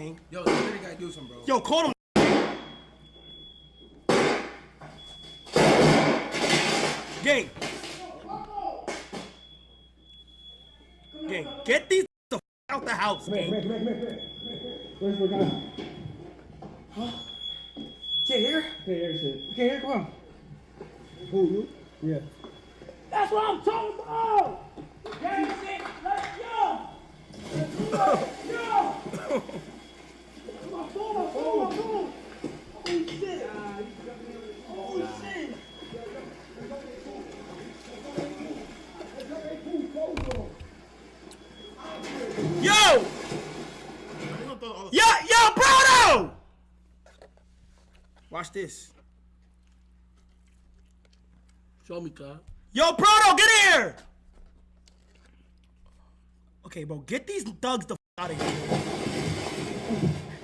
gang. Yo, you really gotta do something, bro. Yo, call him. Gang. Gang, get these the out the house, gang. Where's my guy? Can't hear? Can't hear shit. Can't hear? Come on. Who, you? Yeah. That's what I'm talking about! Gang shit, let's go! Let's go! Come on, boom! Holy shit! Holy shit! Yo! Yo, Bruno! Watch this. Show me, cuz. Yo, Bruno, get here! Okay, bro, get these thugs the out of here.